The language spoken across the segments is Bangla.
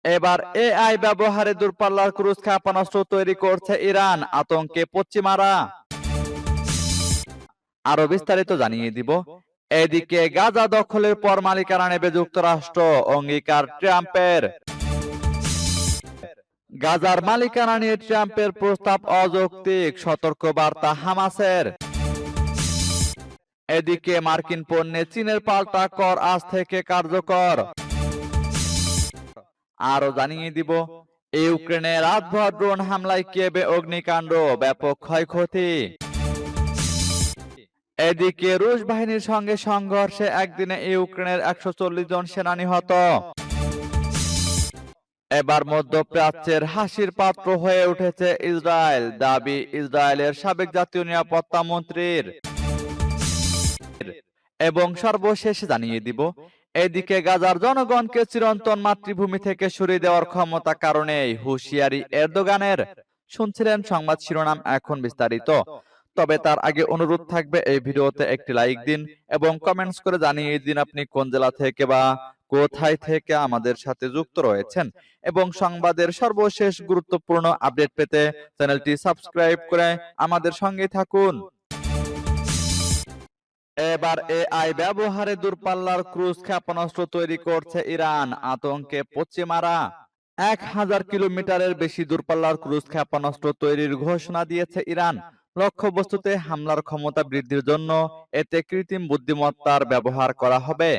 এবার এআই ব্যবহারে দূরপাল্লার ক্রুজ ক্ষেপণাস্ত্র তৈরি করছে ইরান, আতঙ্কে পশ্চিমারা। আরো বিস্তারিত জানিয়ে দিব। এদিকে গাজা দখলের পর মালিকানা নেবে যুক্তরাষ্ট্র, অঙ্গীকার ট্রাম্পের। গাজার মালিকানা নিয়ে ট্রাম্পের প্রস্তাব অযৌক্তিক, সতর্কবার্তা হামাসের। এদিকে মার্কিন পণ্যে চীনের পাল্টা কর আজ থেকে কার্যকর। আরো জানিয়ে দিব, ইউক্রেনে রাতভর ড্রোন হামলায় কিয়েভে অগ্নিকাণ্ড, ব্যাপক ক্ষয়ক্ষতি। এদিকে রুশ বাহিনীর সঙ্গে সংঘর্ষে একদিনে ইউক্রেনের 140 জন সেনা নিহত। এবার মধ্যপ্রাচ্যের হাসির পাত্র হয়ে উঠেছে ইসরায়েল, দাবি ইসরায়েলের সাবেক জাতীয় নিরাপত্তা মন্ত্রীর। এবং সর্বশেষ জানিয়ে দিব, এদিকে গাজার জনগণকে চিরন্তন মাতৃভূমি থেকে সরিয়ে দেওয়ার ক্ষমতা কারণেই হুঁশিয়ারি এরদোগানের। শুনছিলেন সংবাদ শিরোনাম, এখন বিস্তারিত। তবে তার আগে অনুরোধ থাকবে এই ভিডিওতে একটি লাইক দিন এবং কমেন্টস করে জানিয়ে দিন আপনি কোন জেলা থেকে বা কোথায় থেকে আমাদের সাথে যুক্ত রয়েছেন। এবং সংবাদের সর্বশেষ গুরুত্বপূর্ণ আপডেট পেতে চ্যানেলটি সাবস্ক্রাইব করে আমাদের সঙ্গে থাকুন। এবার এআই ব্যবহারে দূরপাল্লার ক্রুজ ক্ষেপণাস্ত্র তৈরি করছে ইরান, আতঙ্কে পশ্চিমারা। 1000 কিলোমিটারের বেশি দূরপাল্লার ক্রুজ ক্ষেপণাস্ত্র তৈরির ঘোষণা দিয়েছে ইরান, লক্ষ্যবস্তুতে হামলার ক্ষমতা বৃদ্ধির জন্য এতে কৃত্রিম বুদ্ধিমত্তার ব্যবহার করা হবে।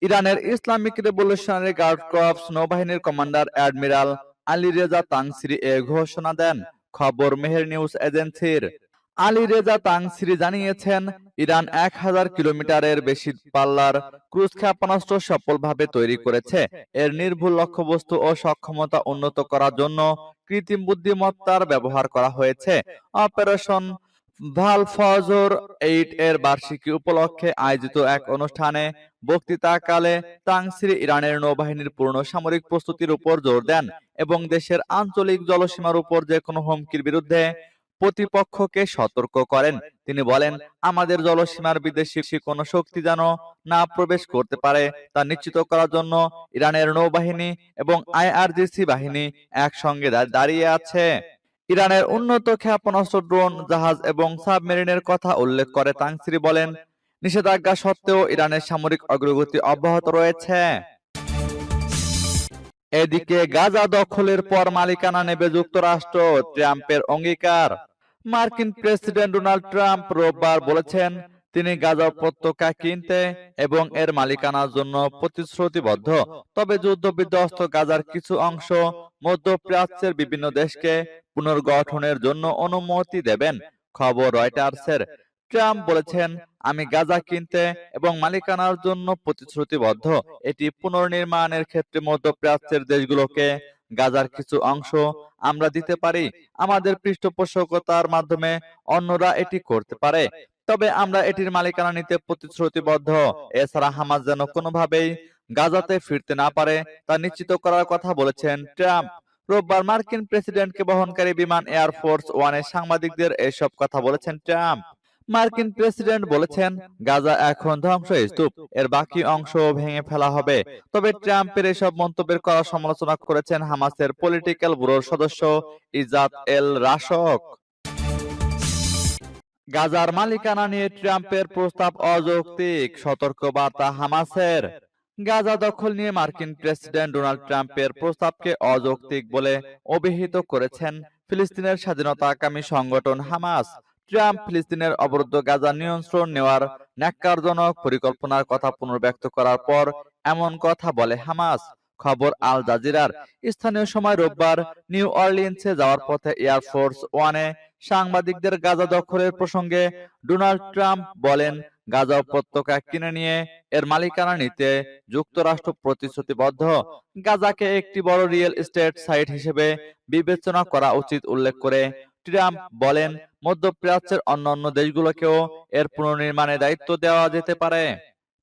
ইরানের ইসলামিক রেভলিউশনারি গার্ড কর্পস নৌবাহিনীর commander admiral Ali Reza Tangsiri এ ঘোষণা দেন, খবর মেহের নিউজ এজেন্সির। আলী রেজা তাংসিরি জানিয়েছেন, ইরান 1000 কিলোমিটারের বেশি পাল্লার ক্রুজ ক্ষেপণাস্ত্র সফলভাবে তৈরি করেছে। এর নির্ভুল লক্ষ্যবস্তু ও সক্ষমতা উন্নত করার জন্য কৃত্রিম বুদ্ধিমত্তার ব্যবহার করা হয়েছে। অপারেশন ভালফজর 8 এর বার্ষিকী উপলক্ষে আয়োজিত এক অনুষ্ঠানে বক্তৃতাকালে তাংসিরি ইরানের নৌবাহিনীর পূর্ণ সামরিক প্রস্তুতির উপর জোর দেন এবং দেশের আঞ্চলিক জলসীমার উপর যে কোনো হুমকির বিরুদ্ধে প্রতিপক্ষকে সতর্ক করেন। তিনি বলেন, আমাদের জলসীমার বিদেশি কোনো শক্তি যেন না প্রবেশ করতে পারে তা নিশ্চিত করার জন্য ইরানের নৌবাহিনী এবং আইআরজিসি বাহিনী একসঙ্গে দাঁড়িয়ে আছে। ইরানের উন্নত ক্ষেপণাস্ত্র, ড্রোন, জাহাজ এবং সাবমেরিনের কথা উল্লেখ করে তাংসিরি বলেন, নিষেধাজ্ঞা সত্ত্বেও ইরানের সামরিক অগ্রগতি অব্যাহত রয়েছে। এদিকে গাজা দখলের পর মালিকানা নেবে যুক্তরাষ্ট্র, ট্রাম্পের অঙ্গীকার। মার্কিন প্রেসিডেন্ট ডোনাল্ড ট্রাম্প রোববার বলেছেন, তিনি গাজা উপত্যকা কিনতে এবং এর মালিকানার জন্য প্রতিশ্রুতিবদ্ধ। তবে যুদ্ধবিধ্বস্ত গাজার কিছু অংশ মধ্যপ্রাচ্যের বিভিন্ন দেশকে পুনর্গঠনের জন্য অনুমতি দেবেন, খবর রয়টার্সের। ট্রাম্প বলেছেন, আমি গাজা কিনতে এবং মালিকানার জন্য প্রতিশ্রুতিবদ্ধ। এটি পুনর্নির্মাণের ক্ষেত্রে মধ্যপ্রাচ্যের দেশগুলোকে গাজার কিছু অংশ আমরা দিতে পারি। আমাদের পৃষ্ঠপোষকতার মাধ্যমে অন্যরা এটি করতে পারে। তবে আমরা এটির মালিকানা নিতে প্রতিশ্রুতিবদ্ধ। এছাড়া হামাস যেন কোনোভাবেই গাজাতে ফিরতে না পারে তা নিশ্চিত করার কথা বলেছেন ট্রাম্প। রোববার মার্কিন প্রেসিডেন্টকে বহনকারী বিমান এয়ারফোর্স ওয়ানে সাংবাদিকদের এসব কথা বলেছেন ট্রাম্প। মার্কিন প্রেসিডেন্ট বলেছেন, গাজা এখন ধ্বংসস্তূপ, এর বাকি অংশ ভেঙে ফেলা হবে। তবে ট্রাম্পের এসব মন্তব্যের কড়া সমালোচনা করেছেন হামাসের পলিটিক্যাল ব্যুরোর সদস্য ইজাত এল রাশক। গাজার মালিকানা নিয়ে ট্রাম্পের প্রস্তাব অযৌক্তিক, সতর্কবার্তা হামাসের। গাজা দখল নিয়ে মার্কিন প্রেসিডেন্ট ডোনাল্ড ট্রাম্পের প্রস্তাবকে অযৌক্তিক বলে অভিহিত করেছেন ফিলিস্তিনের স্বাধীনতাকামী সংগঠন হামাস। ট্রাম্প ফিলিস্তিনের অবরুদ্ধ গাজা নিয়ন্ত্রণ নেওয়ার ন্যাক্কারজনক পরিকল্পনার কথা পুনর্ব্যক্ত করার পর এমন কথা বলে হামাস, খবর আল জাজিরার। স্থানীয় সময় রোববার নিউ অরলিন্সে যাওয়ার পথে এয়ারফোর্স ওয়ানে সাংবাদিকদের গাজা দখলের প্রসঙ্গে ডোনাল্ড ট্রাম্প বলেন, গাজা উপত্যকা কিনে নিয়ে এর মালিকানা নিতে যুক্তরাষ্ট্র প্রতিশ্রুতিবদ্ধ। গাজাকে একটি বড় রিয়েল এস্টেট সাইট হিসেবে বিবেচনা করা উচিত উল্লেখ করে ট্রাম্প বলেন, মধ্যপ্রাচ্যের অন্যান্য দেশগুলোকেও এর পুনর্নির্মাণে দায়িত্ব দেওয়া যেতে পারে।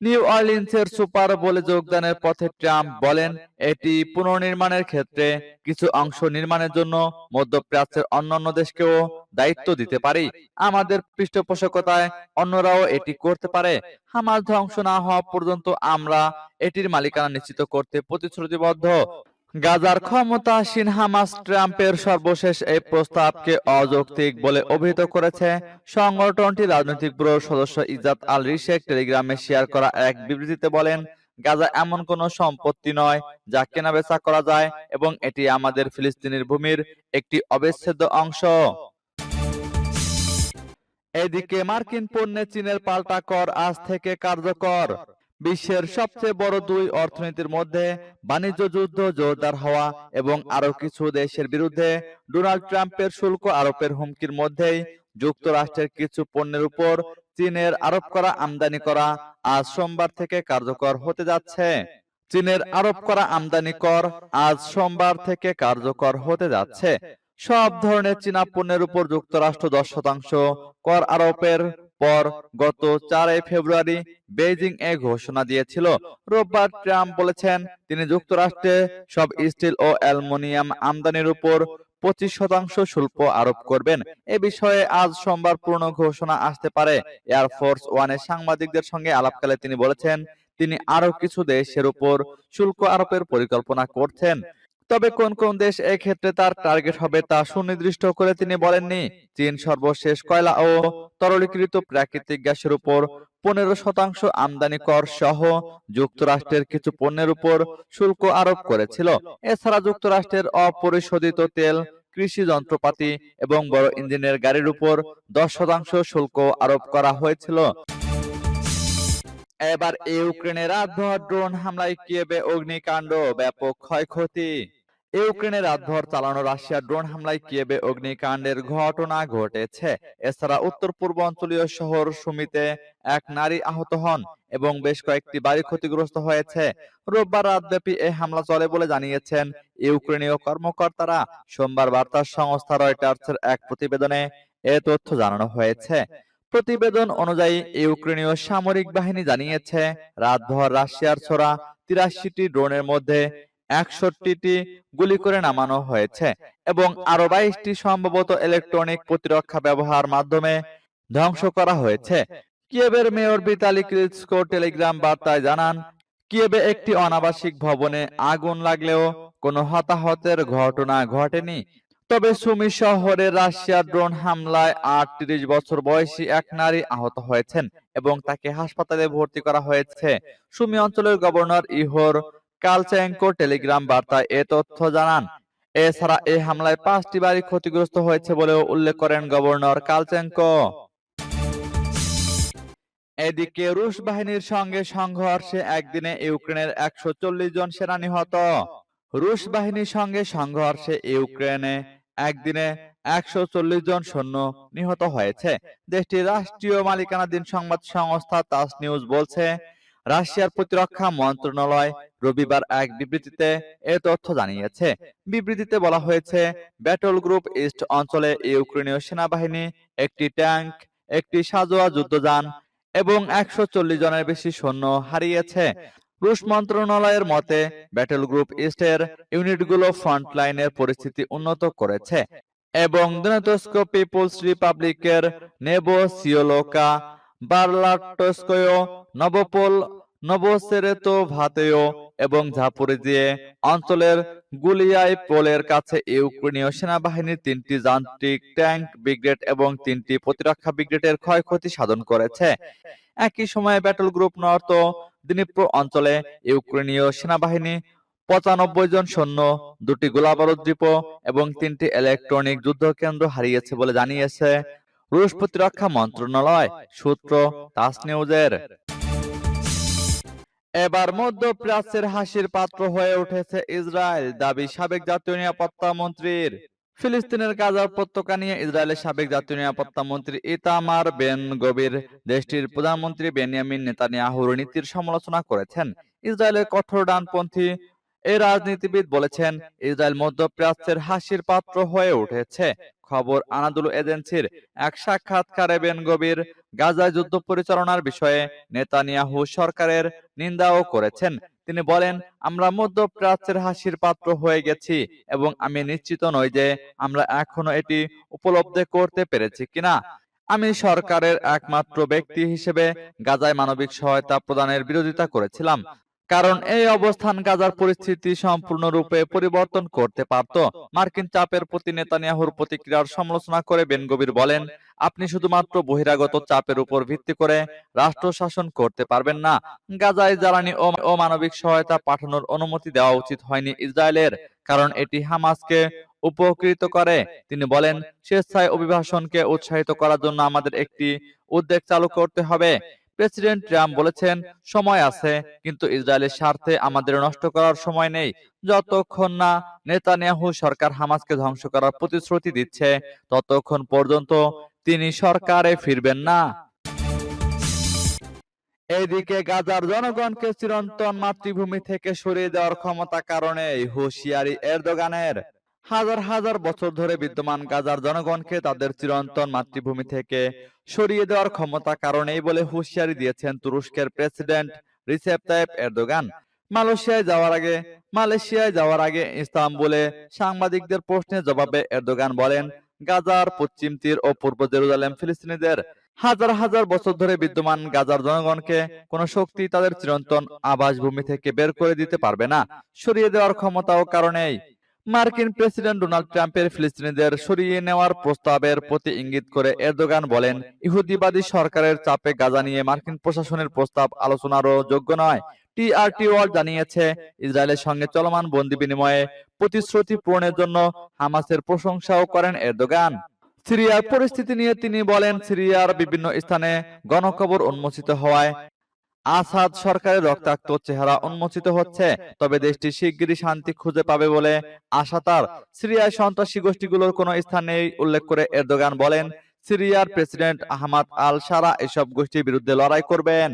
নিউ অরলিন্সের সুপার বোলে যোগদানের পথে ট্রাম্প বলেন, এটি পুনর্নির্মাণের ক্ষেত্রে কিছু অংশ নির্মাণের জন্য মধ্যপ্রাচ্যের অন্যান্য দেশকেও দায়িত্ব দিতে পারি। আমাদের পৃষ্ঠপোষকতায় অন্যরাও এটি করতে পারে। হামাস ধ্বংস না হওয়া পর্যন্ত আমরা এটির মালিকানা নিশ্চিত করতে প্রতিশ্রুতিবদ্ধ। গাজার ক্ষমতাসীন হামাস ট্রাম্পের সর্বশেষ এই প্রস্তাবকে অযৌক্তিক বলে অভিহিত করেছে। সংগঠনটির রাজনৈতিক ব্যুরোর সদস্য ইজাদ আল রিশেক টেলিগ্রামে শেয়ার করা এক বিবৃতিতে বলেন, গাজা এমন কোনো সম্পত্তি নয় যা কেনাবেচা করা যায় এবং এটি আমাদের ফিলিস্তিনের ভূমির একটি অবিচ্ছেদ্য অংশ। এদিকে মার্কিন পণ্যে চীনের পাল্টা কর আজ থেকে কার্যকর। বিশ্বের সবচেয়ে বড় দুই অর্থনীতির মধ্যে বাণিজ্য যুদ্ধ জোরদার হওয়া এবং আরো কিছু দেশের বিরুদ্ধে ডোনাল্ড ট্রাম্পের শুল্ক আরোপের হুমকির মধ্যেই যুক্তরাষ্ট্রের কিছু পণ্যের উপর চীনের আরোপ করা আমদানি করা আজ সোমবার থেকে কার্যকর হতে যাচ্ছে। চীনের আরোপ করা আমদানি কর আজ সোমবার থেকে কার্যকর হতে যাচ্ছে। সব ধরনের চীনা পণ্যের উপর যুক্তরাষ্ট্র 10% কর আরোপের পর গত 4 ফেব্রুয়ারি বেইজিং এ ঘোষণা দিয়েছিল। রোববার ট্রাম্প বলেছেন তিনি যুক্তরাষ্ট্রে সব স্টিল ও অ্যালুমিনিয়াম আমদানির উপর 25% শুল্ক আরোপ করবেন। এ বিষয়ে আজ সোমবার পূর্ণ ঘোষণা আসতে পারে। এয়ারফোর্স ওয়ানে সাংবাদিকদের সঙ্গে আলাপকালে তিনি বলেছেন তিনি আরো কিছু দেশের উপর শুল্ক আরোপের পরিকল্পনা করছেন। তবে কোন কোন দেশ এক্ষেত্রে তার টার্গেট হবে তা সুনির্দিষ্ট করে তিনি বলেননি। চীন সর্বশেষ কয়লা ও তরলীকৃত প্রাকৃতিক গ্যাসের উপর 15% আমদানি কর সহ যুক্তরাষ্ট্রের কিছু পণ্যের উপর শুল্ক আরোপ করেছিল। এছাড়া যুক্তরাষ্ট্রের অপরিশোধিত তেল, কৃষি যন্ত্রপাতি এবং বড় ইঞ্জিনের গাড়ির উপর 10% শুল্ক আরোপ করা হয়েছিল। এবার ইউক্রেনের রাতভর ড্রোন হামলায় কিয়েভে অগ্নিকাণ্ড, ব্যাপক ক্ষয়ক্ষতি। ইউক্রেনের রাতভর চালানো রাশিয়ার ড্রোন হামলায় কিয়েভে অগ্নিকাণ্ডের ঘটনা ঘটেছে। এছাড়া উত্তর পূর্বাঞ্চলীয় শহর সুমিতে এক নারী আহত হন এবং বেশ কয়েকটি বাড়ি ক্ষতিগ্রস্ত হয়েছে। রোববার রাতব্যাপী এই হামলা চলে বলে জানিয়েছেন ইউক্রেনীয় কর্মকর্তারা। সোমবার বার্তা সংস্থা রয়টার্সের এক প্রতিবেদনে এ তথ্য জানানো হয়েছে। প্রতিবেদন অনুযায়ী ইউক্রেনীয় সামরিক বাহিনী জানিয়েছে রাতভর রাশিয়ার ছোড়া 83টি ড্রোনের মধ্যে 61টি গুলি করে নামানো হয়েছে এবং আরো 22টি সম্ভবত ইলেকট্রনিক প্রতিরক্ষা ব্যবহার মাধ্যমে ধ্বংস করা হয়েছে। কিয়েভের মেয়র ভিতালি ক্লিচকো টেলিগ্রাম বার্তায় জানান, কিয়েভে একটি অনাবাসিক ভবনে আগুন লাগলেও কোনো হতাহতের ঘটনা ঘটেনি। তবে সুমি শহরে রাশিয়ার ড্রোন হামলায় 38 বছর বয়সী এক নারী আহত হয়েছেন এবং তাকে হাসপাতালে ভর্তি করা হয়েছে। সুমি অঞ্চলের গভর্নর ইহোর কালচেঙ্কো টেলিগ্রাম বার্তায় এ তথ্য জানান। এছাড়া এই হামলায় 5টি বাড়ি ক্ষতিগ্রস্ত হয়েছে বলেও উল্লেখ করেন গভর্নর কালচেঙ্কো। এদিকে রুশ বাহিনীর সঙ্গে সংঘর্ষে একদিনে ইউক্রেনের 140 জন সেনা নিহত। রুশ বাহিনীর সঙ্গে সংঘর্ষে ইউক্রেনে একদিনে 140 জন সৈন্য নিহত হয়েছে। দেশটির রাষ্ট্রীয় মালিকানাধীন সংবাদ সংস্থা তাস নিউজ বলছে, রাশিয়ার প্রতিরক্ষা মন্ত্রণালয় রবিবার এক বিবৃতিতে এ তথ্য জানিয়েছে। বিবৃতিতে বলা হয়েছে, ব্যাটল গ্রুপ ইস্ট অঞ্চলে ইউক্রেনীয় সেনাবাহিনী একটি ট্যাঙ্ক, একটি সাঁজোয়া যুদ্ধযান এবং 140 জনের বেশি সৈন্য হারিয়েছে। রুশ মন্ত্রণালয়ের মতে ব্যাটল গ্রুপ ইস্টের ইউনিটগুলো ফ্রন্টলাইনের পরিস্থিতি উন্নত করেছে এবং দনেতস্ক পিপলস রিপাবলিকের নেবোসিওলোকা, বার্লাটস্কয়, নবপোল, নবোসেরেতোভাতেও এবং জাপোরিজিয়ে অঞ্চলের গুলিয়াই পোলের কাছে ইউক্রেনীয় সেনাবাহিনীর 3টি যান্ত্রিক ট্যাঙ্ক ব্রিগেড এবং 3টি প্রতিরক্ষা ব্রিগেডের ক্ষয়ক্ষতি সাধন করেছে। একই সময়ে ব্যাটল গ্রুপ নর্থ দিনিপ্রো অঞ্চলে ইউক্রেনীয় সেনাবাহিনী 95 জন সৈন্য, 2টি গোলাবারুদ ডিপো এবং 3টি ইলেকট্রনিক যুদ্ধকেন্দ্র হারিয়েছে বলে জানিয়েছে রুশ প্রতিরক্ষা মন্ত্রণালয় সূত্র তাস নিউজের। এবার মধ্যপ্রাচ্যের হাসির পাত্র হয়ে উঠেছে ইসরায়েল, দাবি সাবেক জাতীয় নিরাপত্তা মন্ত্রীর। ফিলিস্তিনের গাজার উপত্যকা নিয়ে ইসরায়েলের সাবেক জাতীয় নিরাপত্তা মন্ত্রী ইতামার বেন গভির দেশটির প্রধানমন্ত্রী বেনিয়ামিন নেতানিয়াহুর নীতির সমালোচনা করেছেন। ইসরায়েলের কঠোর ডানপন্থী এই রাজনীতিবিদ বলেছেন, ইসরায়েল মধ্যপ্রাচ্যের হাসির পাত্র হয়ে উঠেছে। খবর আনাদুলু এজেন্সির এক সাক্ষাৎকারে বেন গভির গাজায় যুদ্ধ পরিচালনার বিষয়ে নেতানিয়াহু সরকারের নিন্দাও করেছেন। তিনি বলেন, আমরা মধ্যপ্রাচ্যের হাসির পাত্র হয়ে গেছি এবং আমি নিশ্চিত নই যে আমরা এখনো এটি উপলব্ধি করতে পেরেছি কিনা। আমি সরকারের একমাত্র ব্যক্তি হিসেবে গাজায় মানবিক সহায়তা প্রদানের বিরোধিতা করেছিলাম। কারণ এই অবস্থান গাজার পরিস্থিতি সম্পূর্ণরূপে পরিবর্তন করতে পারত। মার্কিন চাপের প্রতি নেতানিয়াহুর প্রতিক্রিয়ার সমালোচনা করে বেন গভির বলেন, আপনি শুধুমাত্র বহিরাগত চাপের উপর ভিত্তি করে রাষ্ট্র শাসন করতে পারবেন না। গাজায় জ্বালানি ও মানবিক সহায়তা পাঠানোর অনুমতি দেওয়া উচিত হয়নি ইসরায়েলের, কারণ এটি হামাসকে উপকৃত করে। তিনি বলেন, স্বেচ্ছায় অভিবাসনকে উৎসাহিত করার জন্য আমাদের একটি উদ্যোগ চালু করতে হবে। প্রেসিডেন্ট ট্রাম্প বলেছেন, সময় আছে, কিন্তু ইসরায়েলের স্বার্থে আমাদের নষ্ট করার সময় নেই। যতক্ষণ না নেতানিয়াহু সরকার হামাসকে ধ্বংস করার প্রতিশ্রুতি দিচ্ছে, ততক্ষণ পর্যন্ত তিনি সরকারে ফিরবেন না। এদিকে গাজার জনগণকে চিরন্তন মাতৃভূমি থেকে সরিয়ে দেওয়ার ক্ষমতা কারণে হুঁশিয়ারি এরদোগানের। হাজার হাজার বছর ধরে বিদ্যমান গাজার জনগণকে তাদের চিরন্তন মাতৃভূমি থেকে সরিয়ে দেওয়ার ক্ষমতা কারণেই বলে হুঁশিয়ারি দিয়েছেন তুরস্কের প্রেসিডেন্ট রিসেপ তাইপ এরদোগান। মালয়েশিয়ায় যাওয়ার আগে ইস্তাম্বুলে সাংবাদিকদের প্রশ্নের জবাবে এরদোগান বলেন, গাজার পশ্চিম তীর ও পূর্ব জেরুজালেম ফিলিস্তিনিদের। হাজার হাজার বছর ধরে বিদ্যমান গাজার জনগণকে কোন শক্তি তাদের চিরন্তন আবাসভূমি থেকে বের করে দিতে পারবে না। সরিয়ে দেওয়ার ক্ষমতাও কারণেই। মার্কিন প্রেসিডেন্ট ডোনাল্ড ট্রাম্পের ফিলিস্তিনিদের সরিয়ে নেওয়ার প্রস্তাবের প্রতি ইঙ্গিত করে এরদোগান বলেন, ইহুদিবাদী সরকারের চাপে গাজা নিয়ে মার্কিন প্রশাসনের প্রস্তাব আলোচনারও যোগ্য নয়। টিআরটি ওয়ার্ল্ড জানিয়েছে, ইসরায়েলের সঙ্গে চলমান বন্দি বিনিময়ে প্রতিশ্রুতি পূরণের জন্য হামাসের প্রশংসাও করেন এরদোগান। সিরিয়ার পরিস্থিতি নিয়ে তিনি বলেন, সিরিয়ার বিভিন্ন স্থানে গণকবর উন্মোচিত হওয়ায় আসাদ সরকারের রক্তাক্ত চেহারা উন্মোচিত হচ্ছে, তবে দেশটি শিগগিরই শান্তি খুঁজে পাবে বলে আশা তার। সিরিয়ায় সন্ত্রাসী গোষ্ঠীগুলোর কোনো স্থান নেই উল্লেখ করে এরদোগান বলেন, সিরিয়ার প্রেসিডেন্ট আহমাদ আল সারা এসব গোষ্ঠীর বিরুদ্ধে লড়াই করবেন।